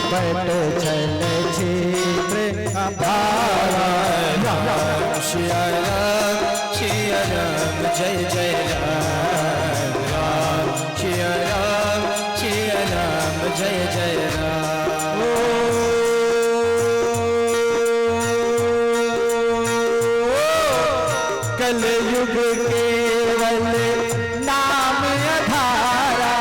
पट छल छिद्र अभावा। राम सिया राम जय जय राम। राम सिया राम जय जय राम। कलयुग केवल नाम आधारा।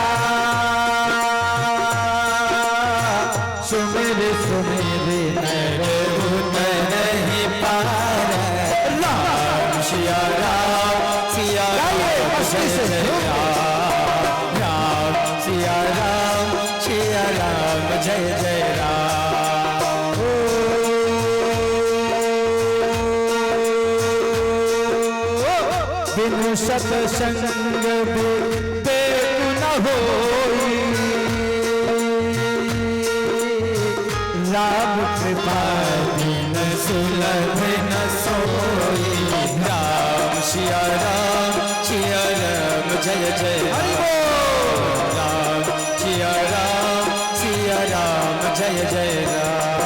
सुमिर सुमिर नर नहीं पारा। राम सिया राम जय जय राम। राम सिया राम जय जय राम। बिनु सत्संग बेग न होई। राम कृपा बिन सुलभ न सोई। राम सिया राम जय जय राम। सिया राम जय जय राम।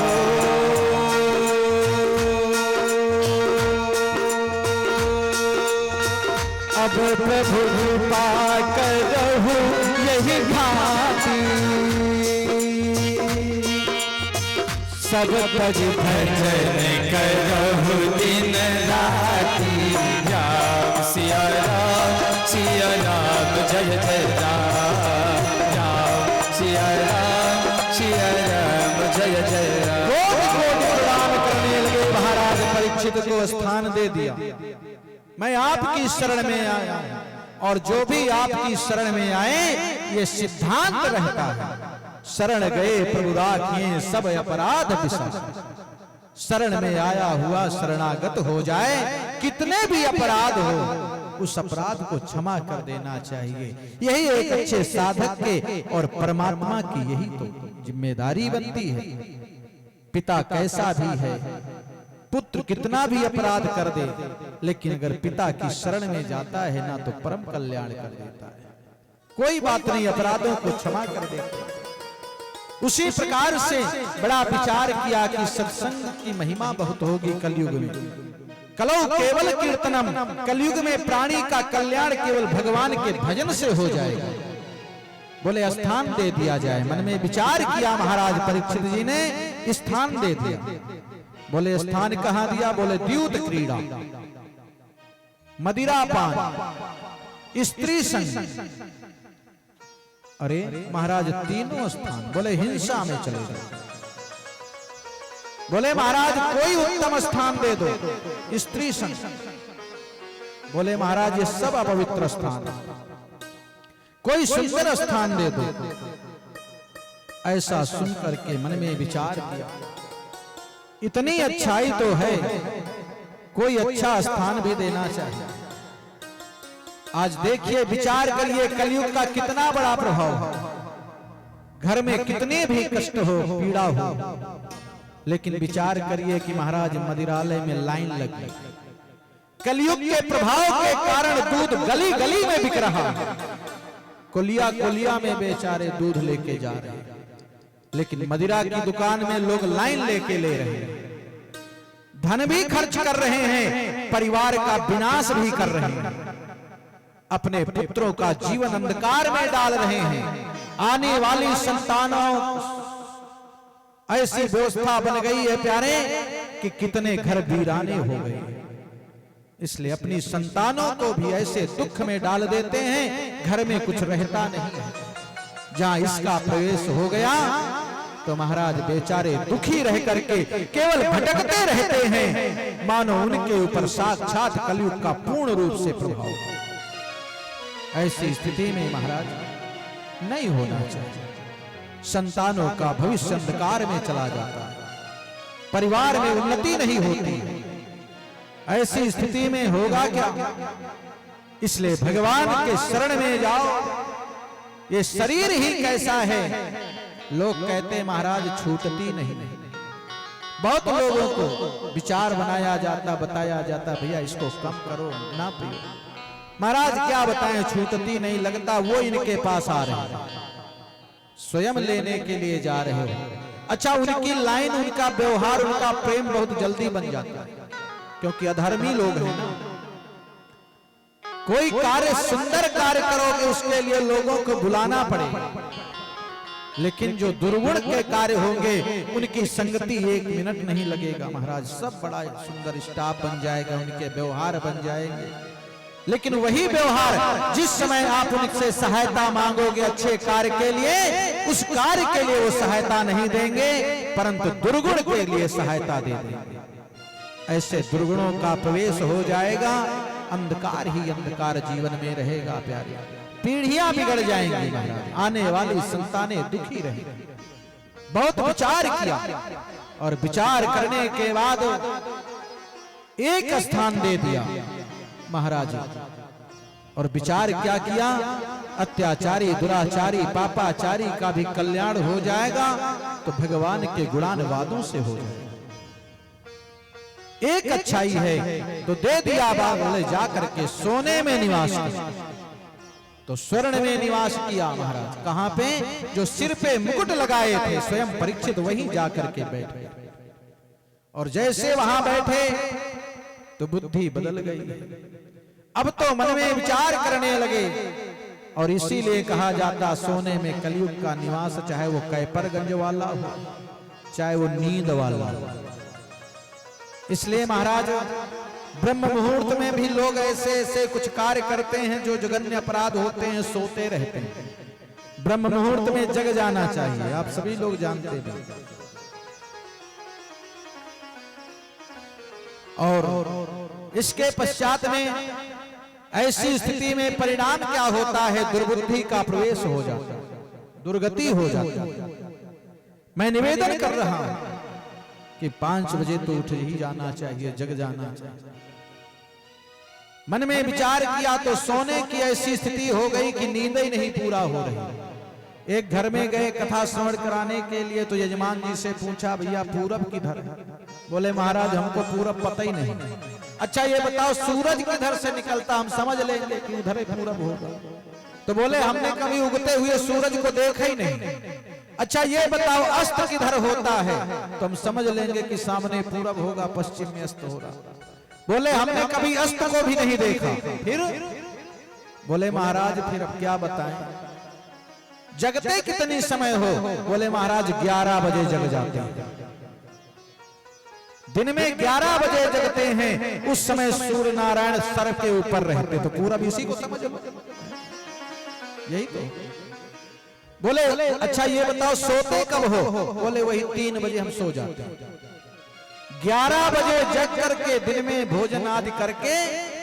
अब प्रभु कृपा करहु यही भांति। सब पद भजन करहु दिन राति। राम सिया राम जय जय राम। राम सिया राम जय जय राम। कोटि प्रणाम करने लगे महाराज परीक्षित को स्थान दे दिया। मैं आपकी शरण में आया और जो भी आपकी शरण में आए ये सिद्धांत रहता है। शरण गए प्रभु राखिए सब अपराध विसर। शरण में आया हुआ शरणागत हो जाए, कितने भी अपराध हो उस अपराध को क्षमा कर देना चाहिए। यही एक अच्छे साधक के और परमात्मा की यही तो जिम्मेदारी बनती है। पिता कैसा भी है, पुत्र कितना भी अपराध कर दे, लेकिन अगर पिता की शरण में जाता है ना तो परम कल्याण कर देता है। कोई बात नहीं, अपराधों को क्षमा कर देता है। उसी प्रकार से बड़ा विचार किया कि सत्संग की महिमा बहुत होगी कलयुग में। कलौ केवल कीर्तनम, कलयुग में प्राणी का कल्याण केवल भगवान के भजन से हो जाएगा। बोले स्थान दे दिया जाए। मन में विचार किया महाराज परीक्षित जी ने, स्थान दे दिया। बोले स्थान कहां दिया? बोले द्यूत क्रीड़ा, मदिरा पान, स्त्री संग। अरे महाराज तीनों स्थान। बोले हिंसा में चले जाओ। बोले महाराज कोई उत्तम स्थान दे दो। स्त्री संग। बोले महाराज ये सब अपवित्र स्थान। कोई सुंदर स्थान दे दो। ऐसा सुनकर के मन में विचार किया, इतनी अच्छाई तो है, कोई अच्छा स्थान भी देना चाहिए। आज देखिए, विचार करिए, कलयुग का कितना बड़ा प्रभाव है। घर में कितने भी कष्ट हो, पीड़ा हो, लेकिन विचार करिए कि महाराज मदिरालय में लाइन लग गई। कलयुग के प्रभाव के कारण दूध गली गली में बिक रहा है। कोलिया कोलिया में बेचारे दूध लेके जा रहे हैं, लेकिन मदिरा की दुकान में लोग लाइन लेके ले रहे हैं। धन भी खर्च कर रहे हैं, परिवार का विनाश भी कर रहे हैं, अपने पुत्रों का जीवन अंधकार में डाल रहे हैं। आने वाली संतानों ऐसी व्यवस्था बन गई है प्यारे कि कितने घर वीराने हो गए। इसलिए अपनी संतानों को भी ऐसे दुख में डाल देते हैं, घर में कुछ रहता नहीं है। जहां इसका प्रवेश हो गया तो महाराज बेचारे दुखी रह करके केवल भटकते रहते हैं, मानो उनके ऊपर साक्षात कलयुग का पूर्ण रूप से प्रभाव। ऐसी स्थिति में महाराज नहीं होना चाहिए। संतानों का भविष्य अंधकार में चला जाता है, परिवार में उन्नति नहीं होती। ऐसी स्थिति में होगा क्या? इसलिए भगवान के शरण में जाओ। ये शरीर ही कैसा है, लोग कहते हैं महाराज छूटती नहीं। बहुत लोगों को विचार बनाया जाता, बताया जाता, भैया इसको कम करो, ना पियो। महाराज क्या बताएं, छूटती नहीं, लगता वो इनके पास आ रहे हैं, स्वयं लेने के लिए जा रहे हो। अच्छा, उनकी लाइन, उनका व्यवहार, उनका प्रेम बहुत जल्दी बन जाता है, क्योंकि अधर्मी लोग हैं ना। कोई कार्य, सुंदर कार्य करोगे उसके लिए लोगों को बुलाना पड़ेगा, लेकिन जो दुर्गुण के कार्य होंगे उनकी संगति 1 मिनट नहीं लगेगा महाराज, सब बड़ा सुंदर स्टाफ बन जाएगा, उनके व्यवहार बन जाएंगे। लेकिन वही व्यवहार जिस समय आप उनसे सहायता मांगोगे अच्छे कार्य के लिए, उस कार्य के लिए वो सहायता नहीं देंगे, परंतु दुर्गुण के लिए सहायता दे देंगे। ऐसे दुर्गुणों का प्रवेश हो जाएगा, अंधकार ही अंधकार जीवन में रहेगा प्यारे, पीढ़ियां बिगड़ जाएंगी महाराज, आने वाली संतानें दुखी रहेंगी। बहुत विचार किया और विचार करने के बाद एक स्थान दे दिया महाराज। और विचार क्या किया, अत्याचारी, दुराचारी, पापाचारी का भी कल्याण हो जाएगा तो भगवान के गुणानुवादों से हो जाएगा। एक अच्छाई है तो दे दिया, बोले जा करके सोने में निवास किया, तो स्वर्ण में निवास किया महाराज। कहां पे, जो सिर पे मुकुट लगाए थे स्वयं परीक्षित, वहीं जाकर के बैठे। और जैसे वहां बैठे तो बुद्धि बदल गई, अब तो मन में विचार करने लगे। और इसीलिए कहा जाता सोने में कलयुग का निवास, चाहे वो कैपरगंज वाला हो, चाहे वो नींद वाला हो। इसलिए महाराज ब्रह्म मुहूर्त में भी लोग ऐसे ऐसे कुछ कार्य करते हैं जो जघन्य अपराध होते हैं, सोते रहते हैं। ब्रह्म मुहूर्त में जग जाना चाहिए, आप सभी लोग जानते हैं। और इसके पश्चात में ऐसी स्थिति में परिणाम क्या होता है, दुर्बुद्धि का प्रवेश हो जाता है, दुर्गति हो जाती है। मैं निवेदन कर रहा हूं कि 5 बजे तो उठ ही जाना चाहिए, जग जाना चाहिए। मन में विचार किया तो सोने की ऐसी स्थिति हो गई कि नींद ही नहीं पूरा हो रही। एक घर में गए कथा श्रवण कराने के लिए, तो यजमान जी से पूछा, भैया पूरब किधर है? बोले महाराज हमको पूरब पता ही नहीं। अच्छा ये बताओ सूरज किधर से निकलता, हम समझ लेंगे कि उधर ही पूरब होगा। तो बोले हमने कभी उगते हुए सूरज को देखा ही नहीं। अच्छा ये बताओ अस्त किधर होता है, तो हम समझ लेंगे कि सामने पूरब होगा, पश्चिम में अस्त होगा। बोले हमने कभी अस्त को भी नहीं देखा। फिर बोले महाराज फिर अब क्या बताएं, जगते कितनी समय हो? बोले महाराज 11 बजे जग जाते हैं। दिन में 11 बजे जगते हैं, उस समय सूर्य नारायण सर के ऊपर रहते, तो पूरब इसी को समझ लो, यही तो। बोले अच्छा ये बताओ सोते कब हो? बोले वही 3 बजे हम सो जाते हैं। 11 बजे जग करके दिन में भोजन आदि करके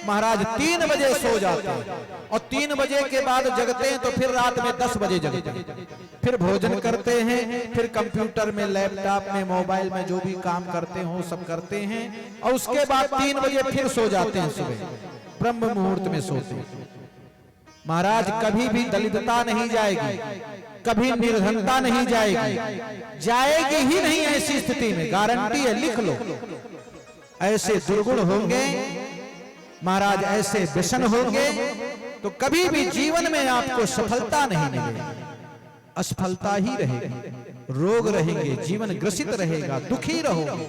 महाराज 3 बजे सो जाते हैं, और 3 बजे के बाद जगते हैं तो फिर रात में 10 बजे जगते हैं, फिर भोजन करते हैं, फिर कंप्यूटर में, लैपटॉप में, मोबाइल में जो भी काम करते हो सब करते हैं, और उसके बाद 3 बजे फिर सो जाते हैं, सुबह ब्रह्म मुहूर्त में सोते हैं। महाराज कभी भी दलितता नहीं जाएगी, कभी निर्धनता नहीं जाएगी, जाएगी ही नहीं। ऐसी स्थिति में गारंटी है, लिख लो। ऐसे दुर्गुण होंगे महाराज, ऐसे व्यसन होंगे तो कभी भी जीवन में आपको सफलता नहीं मिलेगी, असफलता ही रहेगी, रोग रहेंगे, जीवन ग्रसित रहेगा, दुखी रहोगे।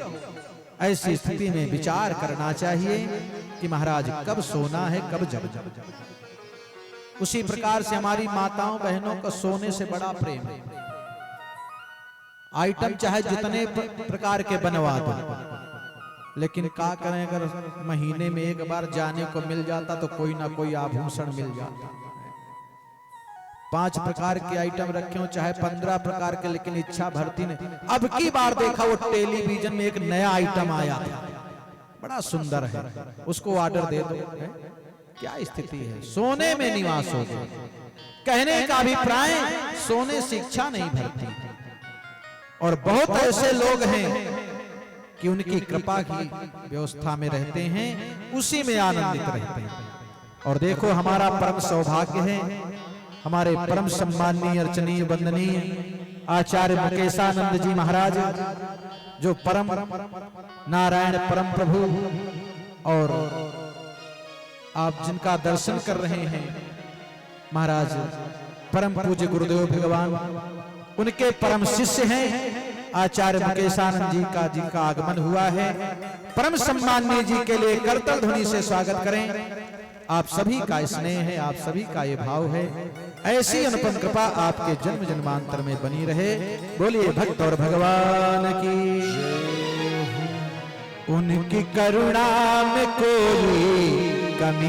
ऐसी स्थिति में विचार करना चाहिए कि महाराज कब सोना है, कब जगना। उसी प्रकार से हमारी माताओं बहनों का सोने से बड़ा प्रेम है। आइटम चाहे जितने प्रकार के बनवा दो, लेकिन क्या करें, अगर महीने में एक बार जाने को मिल जाता तो कोई ना कोई आभूषण मिल जाता। 5 प्रकार के आइटम रखे हो, चाहे 15 प्रकार के, लेकिन इच्छा भरती नहीं। अब की बार देखा वो टेलीविजन में एक नया आइटम आया था, बड़ा सुंदर है, उसको ऑर्डर दे दो। क्या स्थिति है, सोने में निवास हो गया। कहने का अभिप्राय, सोने से इच्छा नहीं भरती। और बहुत ऐसे लोग हैं कि उनकी कृपा की व्यवस्था में रहते हैं, उसी में आनंदित रहते हैं। और देखो हमारा परम सौभाग्य है, हमारे परम सम्माननीय, अर्चनीय, वंदनीय आचार्य मुकेशानंद जी महाराज, जो परम नारायण परम प्रभु, और आप जिनका दर्शन कर रहे हैं महाराज परम पूज्य गुरुदेव भगवान, उनके परम शिष्य हैं। आचार्य मुकेशानंद जी का आगमन हुआ है। परम सम्माननीय जी के लिए करतल ध्वनि से स्वागत करें। आप सभी का स्नेह है, आप सभी का ये भाव है। ऐसी अनुपम कृपा आपके जन्म जन्मांतर में बनी रहे। बोलिए भक्त और भगवान की। उनकी करुणा में कोई कमी